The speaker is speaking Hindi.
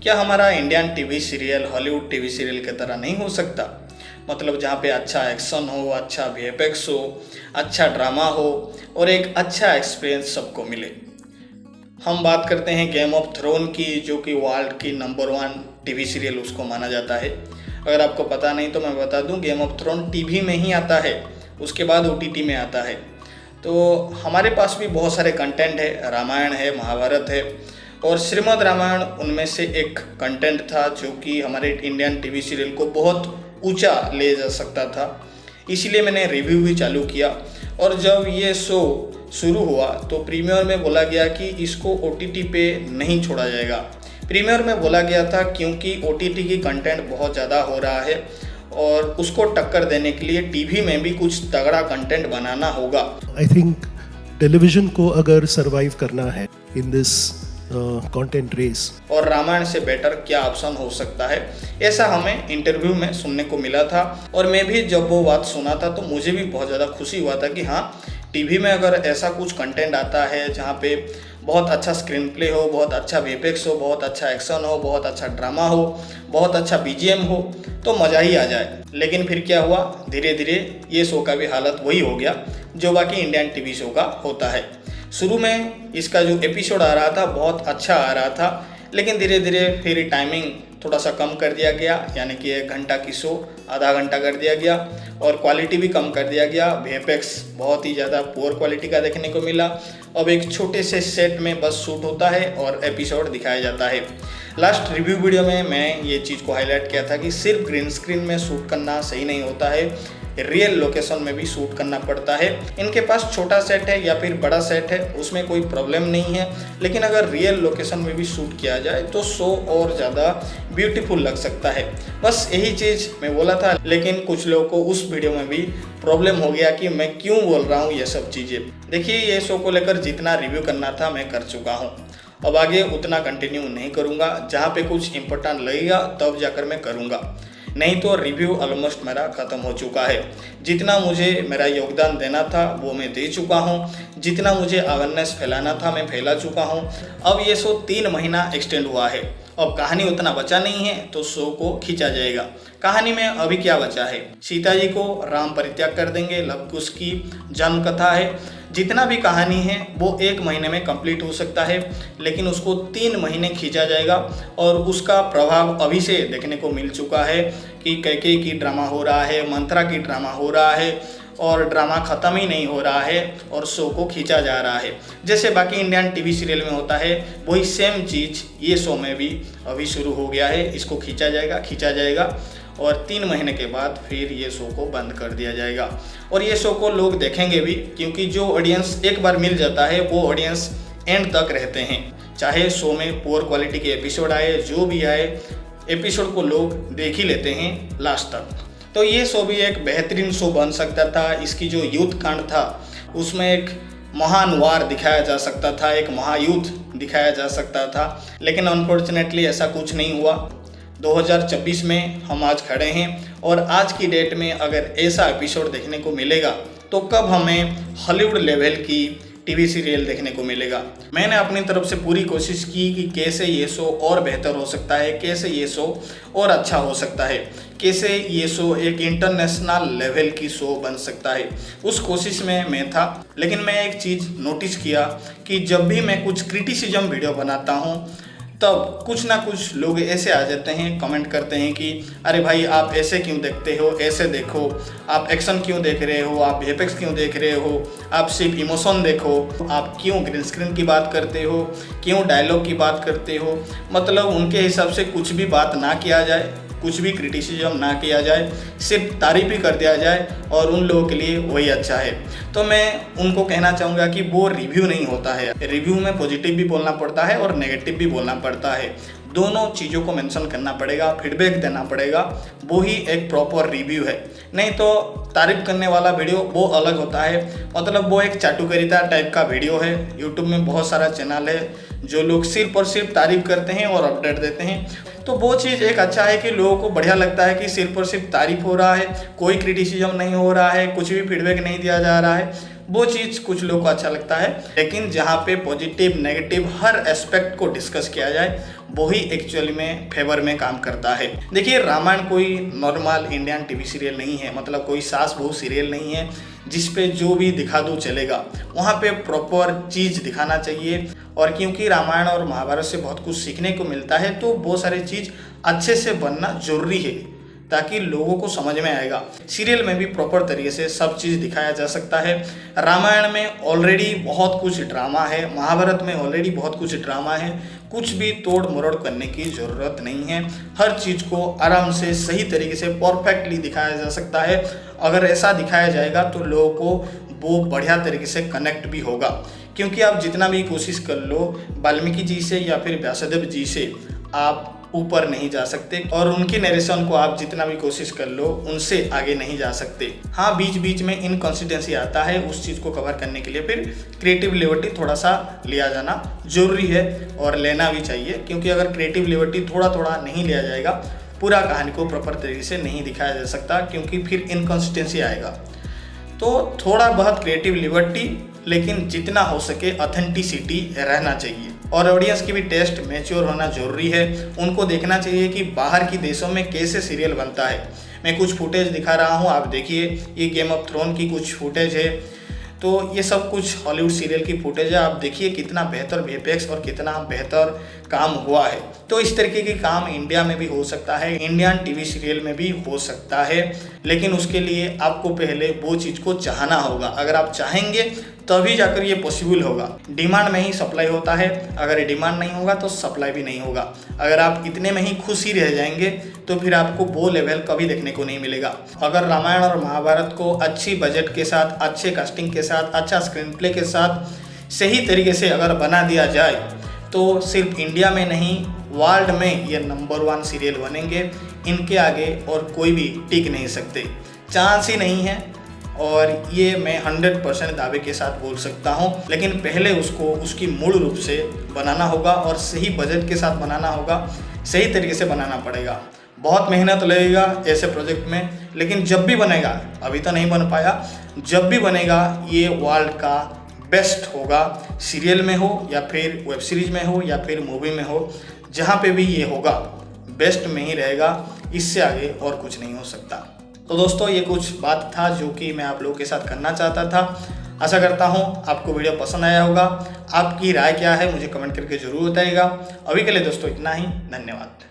क्या हमारा Indian TV serial Hollywood TV serial की तरह नहीं हो सकता? मतलब जहाँ पे अच्छा एक्शन हो, अच्छा वीएफएक्स हो, अच्छा ड्रामा हो और एक अच्छा एक्सपीरियंस सबको मिले। हम बात करते हैं गेम ऑफ थ्रोन की, जो कि वर्ल्ड की नंबर 1 टीवी सीरियल उसको माना जाता है। अगर आपको पता नहीं तो मैं बता दूं, गेम ऑफ थ्रोन टीवी में ही आता है, उसके बाद ओटीटी में आता है। तो हमारे पास भी बहुत सारे कंटेंट है, रामायण है, महाभारत है और श्रीमद् रामायण उनमें से एक कंटेंट था जो कि हमारे इंडियन टीवी सीरियल को बहुत ऊंचा ले जा सकता था। इसीलिए मैंने रिव्यू भी चालू किया और जब ये शो शुरू हुआ तो प्रीमियर में बोला गया कि इसको ओटीटी पे नहीं छोड़ा जाएगा। प्रीमियर में बोला गया था क्योंकि ओटीटी की कंटेंट बहुत ज़्यादा हो रहा है और उसको टक्कर देने के लिए टीवी में भी कुछ तगड़ा कंटेंट बनाना होगा। आई थिंक टेलीविजन को अगर सरवाइव करना है इन दिस कंटेंट रेस, और रामायण से बेटर क्या ऑप्शन हो सकता है, ऐसा हमें इंटरव्यू में सुनने को मिला था। और मैं भी जब वो बात सुना था तो मुझे भी बहुत ज़्यादा खुशी हुआ था कि हाँ, टीवी में अगर ऐसा कुछ कंटेंट आता है जहाँ पे बहुत अच्छा स्क्रीन प्ले हो, बहुत अच्छा वीएफएक्स हो, बहुत अच्छा एक्शन हो, बहुत अच्छा ड्रामा हो, बहुत अच्छा बीजीएम हो, तो मज़ा ही आ जाए। लेकिन फिर क्या हुआ, धीरे धीरे ये शो का भी हालत वही हो गया जो बाकी इंडियन टीवी शो का होता है। शुरू में इसका जो एपिसोड आ रहा था बहुत अच्छा आ रहा था, लेकिन धीरे धीरे फिर टाइमिंग थोड़ा सा कम कर दिया गया, यानी कि 1 घंटा की शो आधा घंटा कर दिया गया और क्वालिटी भी कम कर दिया गया। वीएफएक्स बहुत ही ज़्यादा पुअर क्वालिटी का देखने को मिला। अब एक छोटे से सेट में बस शूट होता है और एपिसोड दिखाया जाता है। लास्ट रिव्यू वीडियो में मैं ये चीज़ को हाईलाइट किया था कि सिर्फ ग्रीन स्क्रीन में शूट करना सही नहीं होता है, रियल लोकेशन में भी शूट करना पड़ता है। इनके पास छोटा सेट है या फिर बड़ा सेट है, उसमें कोई प्रॉब्लम नहीं है, लेकिन अगर रियल लोकेशन में भी शूट किया जाए तो शो और ज़्यादा ब्यूटीफुल लग सकता है। बस यही चीज़ मैं बोला था, लेकिन कुछ लोगों को उस वीडियो में भी प्रॉब्लम हो गया कि मैं क्यों बोल रहा हूँ ये सब चीज़ें। देखिए, ये शो को लेकर जितना रिव्यू करना था मैं कर चुका हूँ, अब आगे उतना कंटिन्यू नहीं करूँगा। जहाँ पे कुछ इंपॉर्टेंट लगेगा तब जाकर मैं करूँगा, नहीं तो रिव्यू ऑलमोस्ट मेरा ख़त्म हो चुका है। जितना मुझे मेरा योगदान देना था वो मैं दे चुका हूँ, जितना मुझे अवेयरनेस फैलाना था मैं फैला चुका हूँ। अब ये शो 3 महीना एक्सटेंड हुआ है, अब कहानी उतना बचा नहीं है तो शो को खींचा जाएगा। कहानी में अभी क्या बचा है, सीता जी को राम परित्याग कर देंगे, लव कुश की जन्म कथा है। जितना भी कहानी है वो 1 महीने में कंप्लीट हो सकता है, लेकिन उसको 3 महीने खींचा जाएगा और उसका प्रभाव अभी से देखने को मिल चुका है कि कैकेयी की ड्रामा हो रहा है, मंत्रा की ड्रामा हो रहा है और ड्रामा ख़त्म ही नहीं हो रहा है और शो को खींचा जा रहा है। जैसे बाकी इंडियन टीवी सीरियल में होता है वही सेम चीज़ ये शो में भी अभी शुरू हो गया है। इसको खींचा जाएगा और 3 महीने के बाद फिर ये शो को बंद कर दिया जाएगा। और ये शो को लोग देखेंगे भी, क्योंकि जो ऑडियंस एक बार मिल जाता है वो ऑडियंस एंड तक रहते हैं। चाहे शो में पुअर क्वालिटी के एपिसोड आए, जो भी आए, एपिसोड को लोग देख ही लेते हैं लास्ट तक। तो ये शो भी एक बेहतरीन शो बन सकता था। इसकी जो युद्ध कांड था उसमें एक महान वार दिखाया जा सकता था, एक महायुद्ध दिखाया जा सकता था, लेकिन अनफॉर्चुनेटली ऐसा कुछ नहीं हुआ। 2026 में हम आज खड़े हैं और आज की डेट में अगर ऐसा एपिसोड देखने को मिलेगा तो कब हमें हॉलीवुड लेवल की टीवी सीरियल देखने को मिलेगा। मैंने अपनी तरफ से पूरी कोशिश की कि कैसे ये शो और बेहतर हो सकता है, कैसे ये शो और अच्छा हो सकता है, कैसे ये शो एक इंटरनेशनल लेवल की शो बन सकता है। उस कोशिश में मैं था, लेकिन मैं एक चीज़ नोटिस किया कि जब भी मैं कुछ क्रिटिसिज्म वीडियो बनाता हूँ तब कुछ ना कुछ लोग ऐसे आ जाते हैं, कमेंट करते हैं कि अरे भाई आप ऐसे क्यों देखते हो, ऐसे देखो, आप एक्शन क्यों देख रहे हो, आप वीएफएक्स क्यों देख रहे हो, आप सिर्फ इमोशन देखो, आप क्यों ग्रीन स्क्रीन की बात करते हो, क्यों डायलॉग की बात करते हो। मतलब उनके हिसाब से कुछ भी बात ना किया जाए, कुछ भी क्रिटिसिज्म ना किया जाए, सिर्फ तारीफ ही कर दिया जाए और उन लोगों के लिए वही अच्छा है। तो मैं उनको कहना चाहूँगा कि वो रिव्यू नहीं होता है। रिव्यू में पॉजिटिव भी बोलना पड़ता है और नेगेटिव भी बोलना पड़ता है, दोनों चीज़ों को मेंशन करना पड़ेगा, फीडबैक देना पड़ेगा, वो ही एक प्रॉपर रिव्यू है। नहीं तो तारीफ करने वाला वीडियो वो अलग होता है, मतलब वो एक चाटुकारिता टाइप का वीडियो है। यूट्यूब में बहुत सारा चैनल है जो लोग सिर्फ और सिर्फ तारीफ करते हैं और अपडेट देते हैं, तो वो चीज़ एक अच्छा है कि लोगों को बढ़िया लगता है कि सिर्फ और सिर्फ तारीफ हो रहा है, कोई क्रिटिसिज्म नहीं हो रहा है, कुछ भी फीडबैक नहीं दिया जा रहा है। वो चीज़ कुछ लोगों को अच्छा लगता है। लेकिन जहाँ पे पॉजिटिव नेगेटिव हर एस्पेक्ट को डिस्कस किया जाए वही एक्चुअली में फेवर में काम करता है। देखिए, रामायण कोई नॉर्मल इंडियन टीवी सीरियल नहीं है, मतलब कोई सास बहू सीरियल नहीं है जिस पे जो भी दिखा दो चलेगा। वहाँ पे प्रॉपर चीज़ दिखाना चाहिए। और क्योंकि रामायण और महाभारत से बहुत कुछ सीखने को मिलता है तो बहुत सारी चीज़ अच्छे से बनना जरूरी है ताकि लोगों को समझ में आएगा। सीरियल में भी प्रॉपर तरीके से सब चीज़ दिखाया जा सकता है। रामायण में ऑलरेडी बहुत कुछ ड्रामा है, महाभारत में ऑलरेडी बहुत कुछ ड्रामा है, कुछ भी तोड़ मरोड़ करने की ज़रूरत नहीं है। हर चीज़ को आराम से सही तरीके से परफेक्टली दिखाया जा सकता है। अगर ऐसा दिखाया जाएगा तो लोगों को वो बढ़िया तरीके से कनेक्ट भी होगा। क्योंकि आप जितना भी कोशिश कर लो वाल्मीकि जी से या फिर व्यासदेव जी से आप ऊपर नहीं जा सकते, और उनकी नरेशन को आप जितना भी कोशिश कर लो उनसे आगे नहीं जा सकते। हाँ, बीच बीच में इनकॉन्सिस्टेंसी आता है, उस चीज़ को कवर करने के लिए फिर क्रिएटिव लिबर्टी थोड़ा सा लिया जाना जरूरी है और लेना भी चाहिए। क्योंकि अगर क्रिएटिव लिबर्टी थोड़ा थोड़ा नहीं लिया जाएगा, पूरा कहानी को प्रॉपर तरीके से नहीं दिखाया जा सकता, क्योंकि फिर इनकॉन्सिस्टेंसी आएगा। तो थोड़ा बहुत क्रिएटिव लिबर्टी, लेकिन जितना हो सके ऑथेंटिसिटी रहना चाहिए। और ऑडियंस की भी टेस्ट मैच्योर होना जरूरी है। उनको देखना चाहिए कि बाहर की देशों में कैसे सीरियल बनता है। मैं कुछ फुटेज दिखा रहा हूँ, आप देखिए, ये गेम ऑफ थ्रोन की कुछ फुटेज है, तो ये सब कुछ हॉलीवुड सीरियल की फुटेज है। आप देखिए कितना बेहतर वीएफएक्स और कितना बेहतर काम हुआ है। तो इस तरीके के काम इंडिया में भी हो सकता है, इंडियन टीवी सीरियल में भी हो सकता है। लेकिन उसके लिए आपको पहले वो चीज़ को चाहना होगा। अगर आप चाहेंगे तभी जाकर ये पॉसिबल होगा। डिमांड में ही सप्लाई होता है, अगर डिमांड नहीं होगा तो सप्लाई भी नहीं होगा। अगर आप इतने में ही खुश ही रह जाएंगे तो फिर आपको वो लेवल कभी देखने को नहीं मिलेगा। अगर रामायण और महाभारत को अच्छी बजट के साथ, अच्छे कास्टिंग के साथ, अच्छा स्क्रीन प्ले के साथ सही तरीके से अगर बना दिया जाए तो सिर्फ इंडिया में नहीं, वर्ल्ड में ये नंबर 1 सीरियल बनेंगे। इनके आगे और कोई भी टिक नहीं सकते, चांस ही नहीं है। और ये मैं 100% दावे के साथ बोल सकता हूँ। लेकिन पहले उसको उसकी मूल रूप से बनाना होगा और सही बजट के साथ बनाना होगा, सही तरीके से बनाना पड़ेगा। बहुत मेहनत लगेगा ऐसे प्रोजेक्ट में, लेकिन जब भी बनेगा, अभी तो नहीं बन पाया, जब भी बनेगा ये वर्ल्ड का बेस्ट होगा। सीरियल में हो या फिर वेब सीरीज में हो या फिर मूवी में हो, जहाँ पे भी ये होगा बेस्ट में ही रहेगा। इससे आगे और कुछ नहीं हो सकता। तो दोस्तों, ये कुछ बात था जो कि मैं आप लोगों के साथ करना चाहता था। आशा करता हूँ आपको वीडियो पसंद आया होगा। आपकी राय क्या है मुझे कमेंट करके ज़रूर बताइएगा। अभी के लिए दोस्तों इतना ही, धन्यवाद।